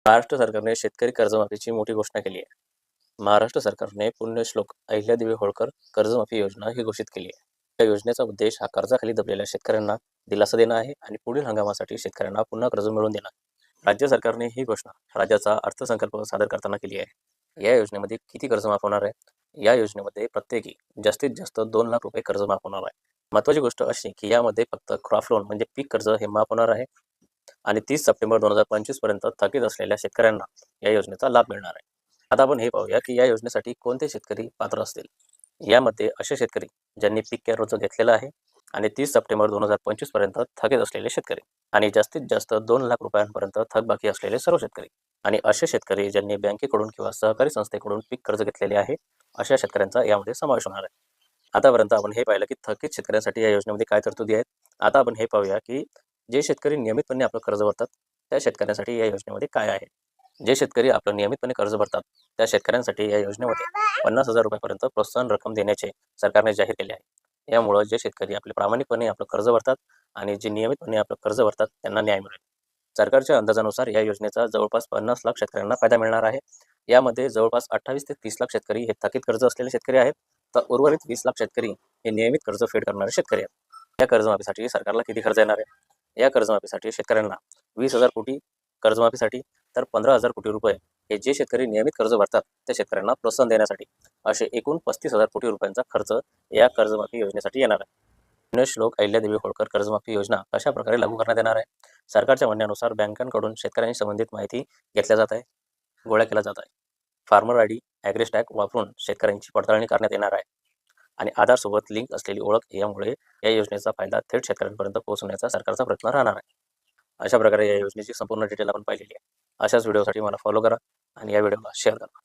महाराष्ट्र सरकारने शेतकरी कर्जमाफीची मोठी घोषणा केली आहे. महाराष्ट्र सरकारने पुण्यश्लोक अहिल्यादेवी होळकर कर्जमाफी योजना ही घोषित केली आहे. या योजनेचा उद्देश हा कर्जाखाली दबलेल्या शेतकऱ्यांना दिलासा देणं आहे आणि पुढील हंगामासाठी शेतकऱ्यांना पुन्हा कर्ज मिळवून देणं. राज्य सरकारने ही घोषणा राज्याचा अर्थसंकल्प सादर करताना केली आहे. या योजनेमध्ये किती कर्ज माफ होणार आहे? या योजनेमध्ये प्रत्येकी जास्तीत जास्त 2 लाख रुपये कर्ज माफ होणार आहे. महत्त्वाची गोष्ट अशी की यामध्ये फक्त क्रॉप लोन म्हणजे पीक कर्ज हे माफ होणार आहे आणि 30 सप्टेंबर 2025 पर्यंत थकीत असलेल्या शेतकऱ्यांना या योजनेचा लाभ मिळणार आहे. आता आपण हे पाहूया की या योजनेसाठी कोणते शेतकरी पात्र असतील. यामध्ये असे शेतकरी ज्यांनी पीक कर्ज घेतलेलं आहे आणि 30 सप्टेंबर 2025 पर्यंत थकीत असलेले शेतकरी आणि जास्तीत जास्त 2 लाख रुपयांपर्यंत थकबाकी असलेले सर्व शेतकरी आणि असे शेतकरी ज्यांनी बँकेकडून किंवा सहकारी संस्थेकडून पीक कर्ज घेतलेले आहे अशा शेतकऱ्यांचा यामध्ये समावेश होणार आहे. आतापर्यंत आपण हे पाहिलं की थकीत शेतकऱ्यांसाठी या योजनेमध्ये काय तरतुदी आहेत. आता आपण हे पाहूया की जे शेतकरी नियमितपणे आपलं कर्ज भरतात त्या शेतकऱ्यांसाठी या योजनेमध्ये काय आहे. जे शेतकरी आपलं नियमितपणे कर्ज भरतात त्या शेतकऱ्यांसाठी या योजनेमध्ये 50,000 रुपयापर्यंत प्रोत्साहन रक्कम देण्याचे सरकारने जाहीर केले आहे. यामुळं जे शेतकरी आपले प्रामाणिकपणे आपलं कर्ज भरतात आणि जे नियमितपणे आपलं कर्ज भरतात त्यांना न्याय मिळेल. सरकारच्या अंदाजानुसार या योजनेचा जवळपास 50 लाख शेतकऱ्यांना फायदा मिळणार आहे. यामध्ये जवळपास 28 ते 30 लाख शेतकरी हे थकीत कर्ज असलेले शेतकरी आहेत, तर उर्वरित 20 लाख शेतकरी हे नियमित कर्ज फेड करणारे शेतकरी आहेत. या कर्जमाफीसाठी सरकारला किती खर्च येणार आहे? या कर्जमाफीसाठी शेतकऱ्यांना 20,000 कोटी कर्जमाफीसाठी तर 15,000 कोटी रुपये हे जे शेतकरी नियमित कर्ज भरतात त्या शेतकऱ्यांना प्रोत्साहन देण्यासाठी असे एकूण 35,000 कोटी रुपयांचा खर्च या कर्जमाफी योजनेसाठी येणार आहे. पुण्यश्लोक अहिल्यादेवी होळकर कर्जमाफी योजना कशा प्रकारे लागू करण्यात येणार आहे? सरकारच्या म्हणण्यानुसार बँकांकडून शेतकऱ्यांशी संबंधित माहिती घेतल्या जात आहे, गोळा केला जात आहे. फार्मर आय डी, ॲग्रीस्टॅग वापरून शेतकऱ्यांची पडताळणी करण्यात येणार आहे आणि आधारसोबत लिंक असलेली ओळख यामुळे या योजनेचा फायदा थेट शेतकऱ्यांपर्यंत पोहोचवण्याचा सरकारचा प्रयत्न राहणार आहे. अशा प्रकारे या योजनेची संपूर्ण डिटेल आपण पाहिलेली आहे. अशाच व्हिडिओसाठी मला फॉलो करा आणि या व्हिडिओला शेअर करा.